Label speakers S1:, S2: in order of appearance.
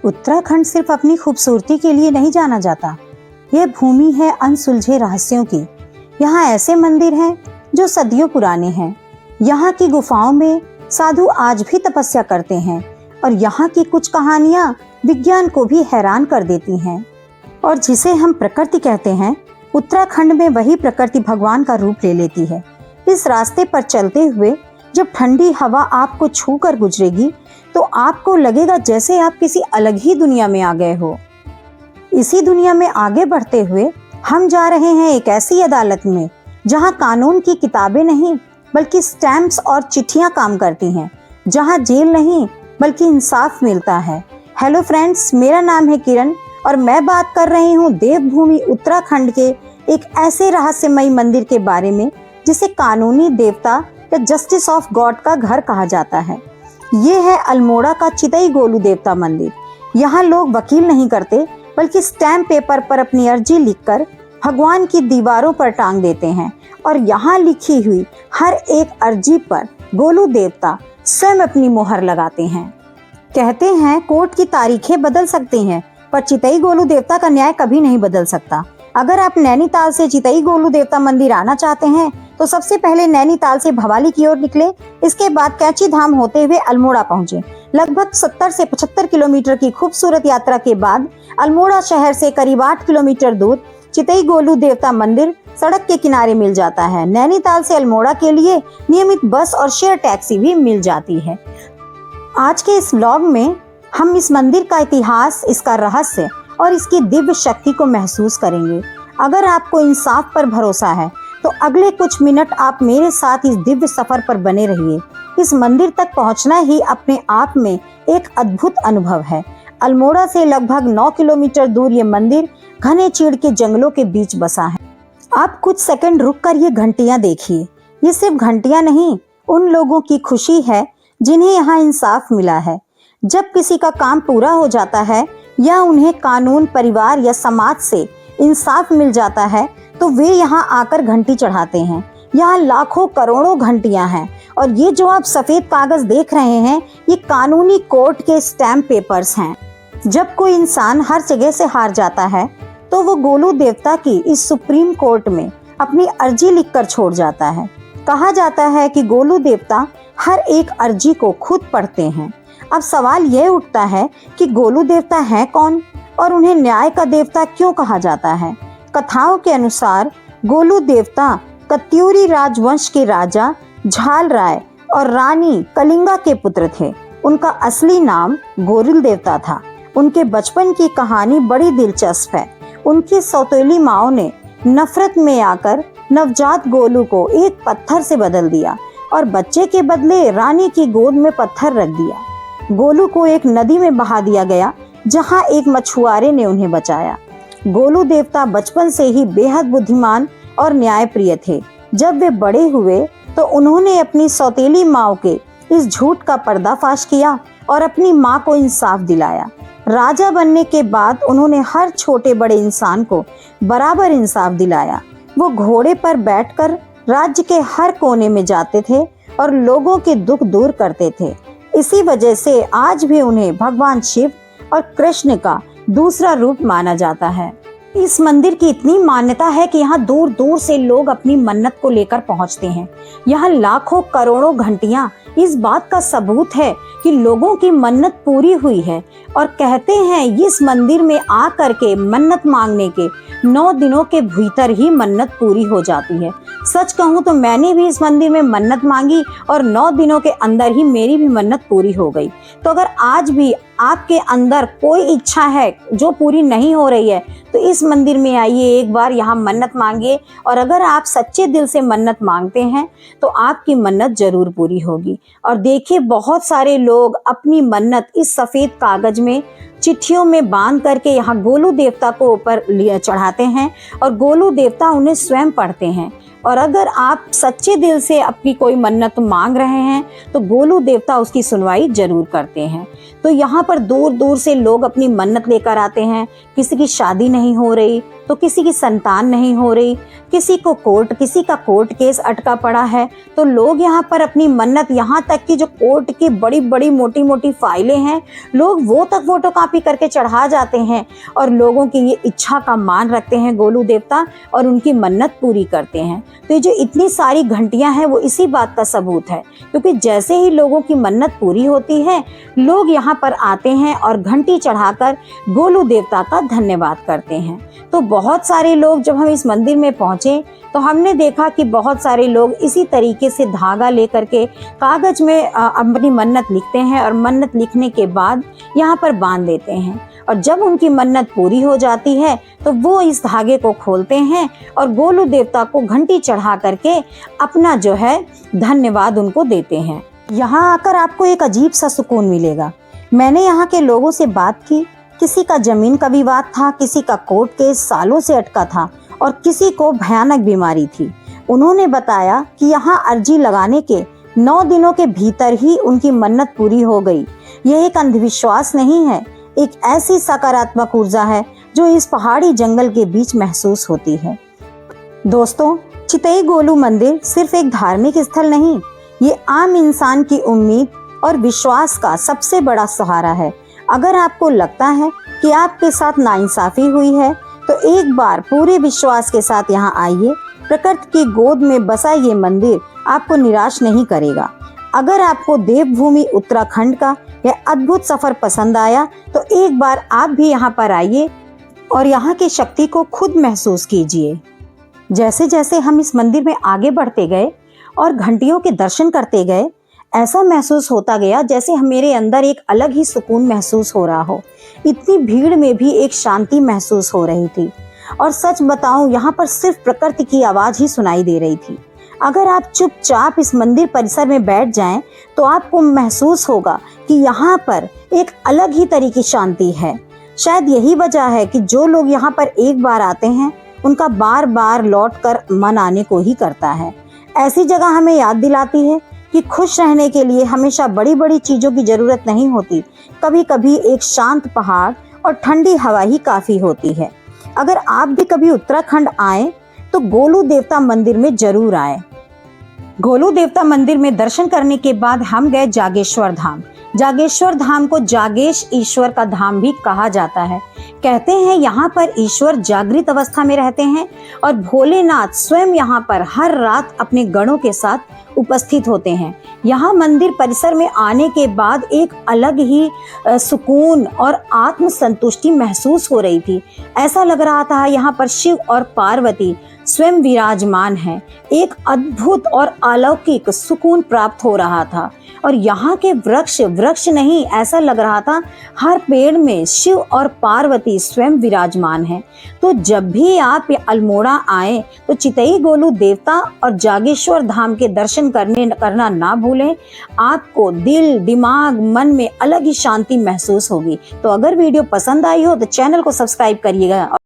S1: उत्तराखंड सिर्फ अपनी खूबसूरती के लिए नहीं जाना जाता। यह भूमि है अनसुलझे रहस्यों की। यहाँ ऐसे मंदिर हैं जो सदियों पुराने हैं। यहाँ की गुफाओं में साधु आज भी तपस्या करते हैं और यहाँ की कुछ कहानियाँ विज्ञान को भी हैरान कर देती हैं। और जिसे हम प्रकृति कहते हैं, उत्तराखंड में वही प्रकृति भगवान का रूप ले लेती है। इस रास्ते पर चलते हुए जब ठंडी हवा आपको छू कर गुजरेगी तो आपको लगेगा जैसे आप किसी अलग ही दुनिया में आ गए हो। इसी दुनिया में आगे बढ़ते हुए हम जा रहे हैं एक ऐसी अदालत में जहां कानून की किताबें नहीं बल्कि स्टैम्प्स और चिट्ठियां काम करती हैं, जहां जेल नहीं बल्कि इंसाफ मिलता है। हेलो फ्रेंड्स, मेरा नाम है किरण और मैं बात कर रही हूं देवभूमि उत्तराखंड के एक ऐसे रहस्यमयी मंदिर के बारे में जिसे कानूनी देवता या जस्टिस ऑफ गॉड का घर कहा जाता है। ये है अल्मोड़ा का चितई गोलू देवता मंदिर। यहाँ लोग वकील नहीं करते बल्कि स्टैम्प पेपर पर अपनी अर्जी लिखकर भगवान की दीवारों पर टांग देते हैं और यहाँ लिखी हुई हर एक अर्जी पर गोलू देवता स्वयं अपनी मोहर लगाते हैं। कहते हैं कोर्ट की तारीखें बदल सकती हैं पर चितई गोलू देवता का न्याय कभी नहीं बदल सकता। अगर आप नैनीताल से चितई गोलू देवता मंदिर आना चाहते हैं तो सबसे पहले नैनीताल से भवाली की ओर निकले। इसके बाद कैंची धाम होते हुए अल्मोड़ा पहुंचे। लगभग 70 से 75 किलोमीटर की खूबसूरत यात्रा के बाद अल्मोड़ा शहर से करीब 8 किलोमीटर दूर चितई गोलू देवता मंदिर सड़क के किनारे मिल जाता है। नैनीताल से अल्मोड़ा के लिए नियमित बस और शेयर टैक्सी भी मिल जाती है। आज के इस व्लॉग में हम इस मंदिर का इतिहास, इसका रहस्य और इसकी दिव्य शक्ति को महसूस करेंगे। अगर आपको इंसाफ पर भरोसा है तो अगले कुछ मिनट आप मेरे साथ इस दिव्य सफर पर बने रहिए। इस मंदिर तक पहुंचना ही अपने आप में एक अद्भुत अनुभव है। अल्मोड़ा से लगभग 9 किलोमीटर दूर ये मंदिर घने चीड़ के जंगलों के बीच बसा है। आप कुछ सेकंड रुककर ये घंटियां देखिए। ये सिर्फ घंटियां नहीं, उन लोगों की खुशी है जिन्हें यहाँ इंसाफ मिला है। जब किसी का काम पूरा हो जाता है या उन्हें कानून, परिवार या समाज से इंसाफ मिल जाता है तो वे यहाँ आकर घंटी चढ़ाते हैं। यहाँ लाखों करोड़ों घंटियां हैं और ये जो आप सफेद कागज देख रहे हैं ये कानूनी कोर्ट के स्टैम्प पेपर्स हैं। जब कोई इंसान हर जगह से हार जाता है तो वो गोलू देवता की इस सुप्रीम कोर्ट में अपनी अर्जी लिखकर छोड़ जाता है। कहा जाता है कि गोलू देवता हर एक अर्जी को खुद पढ़ते हैं। अब सवाल यह उठता है कि गोलू देवता है कौन और उन्हें न्याय का देवता क्यों कहा जाता है। कथाओं के अनुसार गोलू देवता कत्यूरी राजवंश के राजा झाल राय और रानी कलिंगा के पुत्र थे। उनका असली नाम गोरिल देवता था। उनके बचपन की कहानी बड़ी दिलचस्प है। उनकी सौतेली माँ ने नफरत में आकर नवजात गोलू को एक पत्थर से बदल दिया और बच्चे के बदले रानी की गोद में पत्थर रख दिया। गोलू को एक नदी में बहा दिया गया जहाँ एक मछुआरे ने उन्हें बचाया। गोलू देवता बचपन से ही बेहद बुद्धिमान और न्यायप्रिय थे। जब वे बड़े हुए तो उन्होंने अपनी सौतेली माँ के इस झूठ का पर्दाफाश किया और अपनी माँ को इंसाफ दिलाया। राजा बनने के बाद उन्होंने हर छोटे बड़े इंसान को बराबर इंसाफ दिलाया। वो घोड़े पर बैठकर राज्य के हर कोने में जाते थे और लोगों के दुख दूर करते थे। इसी वजह से आज भी उन्हें भगवान शिव और कृष्ण का दूसरा रूप माना जाता है। इस मंदिर की इतनी मान्यता है कि यहाँ दूर दूर से लोग अपनी मन्नत को लेकर पहुँचते हैं। यहाँ लाखों करोड़ों घंटियाँ इस बात का सबूत है कि लोगों की मन्नत पूरी हुई है और कहते हैं इस मंदिर में आ करके मन्नत मांगने के 9 दिनों के भीतर ही मन्नत पूरी हो जाती है। सच कहूँ तो मैंने भी इस मंदिर में मन्नत मांगी और 9 दिनों के अंदर ही मेरी भी मन्नत पूरी हो गई। तो अगर आज भी आपके अंदर कोई इच्छा है जो पूरी नहीं हो रही है तो इस मंदिर में आइए, एक बार यहाँ मन्नत मांगिए और अगर आप सच्चे दिल से मन्नत मांगते हैं तो आपकी मन्नत जरूर पूरी होगी। और देखिए बहुत सारे लोग अपनी मन्नत इस सफ़ेद कागज में चिट्ठियों में बांध करके यहाँ गोलू देवता को ऊपर चढ़ाते हैं और गोलू देवता उन्हें स्वयं पढ़ते हैं। और अगर आप सच्चे दिल से अपनी कोई मन्नत मांग रहे हैं तो गोलू देवता उसकी सुनवाई जरूर करते हैं। तो यहाँ पर दूर दूर से लोग अपनी मन्नत लेकर आते हैं। किसी की शादी नहीं हो रही तो किसी की संतान नहीं हो रही, किसी का कोर्ट केस अटका पड़ा है, तो लोग यहाँ पर अपनी मन्नत, यहाँ तक कि जो कोर्ट की बड़ी बड़ी मोटी मोटी फाइलें हैं, लोग वो तक फोटोकॉपी करके चढ़ा जाते हैं और लोगों की ये इच्छा का मान रखते हैं गोलू देवता और उनकी मन्नत पूरी करते हैं। तो ये जो इतनी सारी घंटियां हैं वो इसी बात का सबूत है, क्योंकि जैसे ही लोगों की मन्नत पूरी होती है लोग यहाँ पर आते हैं और घंटी चढ़ाकर गोलू देवता का धन्यवाद करते हैं। तो बहुत सारे लोग, जब हम इस मंदिर में पहुंचे तो हमने देखा कि बहुत सारे लोग इसी तरीके से धागा लेकर के कागज में अपनी मन्नत लिखते हैं और मन्नत लिखने के बाद यहाँ पर बांध देते हैं, और जब उनकी मन्नत पूरी हो जाती है तो वो इस धागे को खोलते हैं और गोलू देवता को घंटी चढ़ा करके अपना जो है धन्यवाद उनको देते हैं। यहाँ आकर आपको एक अजीब सा सुकून मिलेगा। मैंने यहाँ के लोगों से बात की, किसी का जमीन का विवाद था, किसी का कोर्ट केस सालों से अटका था और किसी को भयानक बीमारी थी। उन्होंने बताया कि यहाँ अर्जी लगाने के 9 दिनों के भीतर ही उनकी मन्नत पूरी हो गई। यह एक अंधविश्वास नहीं है, एक ऐसी सकारात्मक ऊर्जा है जो इस पहाड़ी जंगल के बीच महसूस होती है। दोस्तों, चितई गोलू मंदिर सिर्फ एक धार्मिक स्थल नहीं, ये आम इंसान की उम्मीद और विश्वास का सबसे बड़ा सहारा है। अगर आपको लगता है कि आपके साथ नाइंसाफी हुई है तो एक बार पूरे विश्वास के साथ यहाँ आइए। प्रकृति की गोद में बसा ये मंदिर आपको निराश नहीं करेगा। अगर आपको देवभूमि उत्तराखंड का यह अद्भुत सफर पसंद आया तो एक बार आप भी यहाँ पर आइए और यहाँ की शक्ति को खुद महसूस कीजिए। जैसे जैसे हम इस मंदिर में आगे बढ़ते गए और घंटियों के दर्शन करते गए, ऐसा महसूस होता गया जैसे मेरे अंदर एक अलग ही सुकून महसूस हो रहा हो। इतनी भीड़ में भी एक शांति महसूस हो रही थी और सच बताऊं, यहाँ पर सिर्फ प्रकृति की आवाज ही सुनाई दे रही थी। अगर आप चुपचाप इस मंदिर परिसर में बैठ जाएं तो आपको महसूस होगा कि यहाँ पर एक अलग ही तरह की शांति है। शायद यही वजह है कि जो लोग यहाँ पर एक बार आते हैं उनका बार बार लौट कर मन आने को ही करता है। ऐसी जगह हमें याद दिलाती है कि खुश रहने के लिए हमेशा बड़ी बड़ी चीजों की जरूरत नहीं होती। कभी कभी एक शांत पहाड़ और ठंडी हवा ही काफी होती है। अगर आप भी कभी उत्तराखंड आए तो गोलू देवता मंदिर में जरूर आए। गोलू देवता मंदिर में दर्शन करने के बाद हम गए जागेश्वर धाम। जागेश्वर धाम को जागेश ईश्वर का धाम भी कहा जाता है। कहते हैं यहाँ पर ईश्वर जागृत अवस्था में रहते हैं और भोलेनाथ स्वयं यहाँ पर हर रात अपने गणों के साथ उपस्थित होते हैं। यहाँ मंदिर परिसर में आने के बाद एक अलग ही सुकून और आत्म संतुष्टि महसूस हो रही थी। ऐसा लग रहा था यहाँ पर शिव और पार्वती स्वयं विराजमान हैं। एक अद्भुत और अलौकिक सुकून प्राप्त हो रहा था। और यहाँ के वृक्ष नहीं, ऐसा लग रहा था हर पेड़ में शिव और पार्वती स्वयं विराजमान हैं। तो जब भी आप अल्मोड़ा आए तो चितई गोलू देवता और जागेश्वर धाम के दर्शन करना ना भूलें। आपको दिल, दिमाग, मन में अलग ही शांति महसूस होगी। तो अगर वीडियो पसंद आई हो तो चैनल को सब्सक्राइब करिएगा।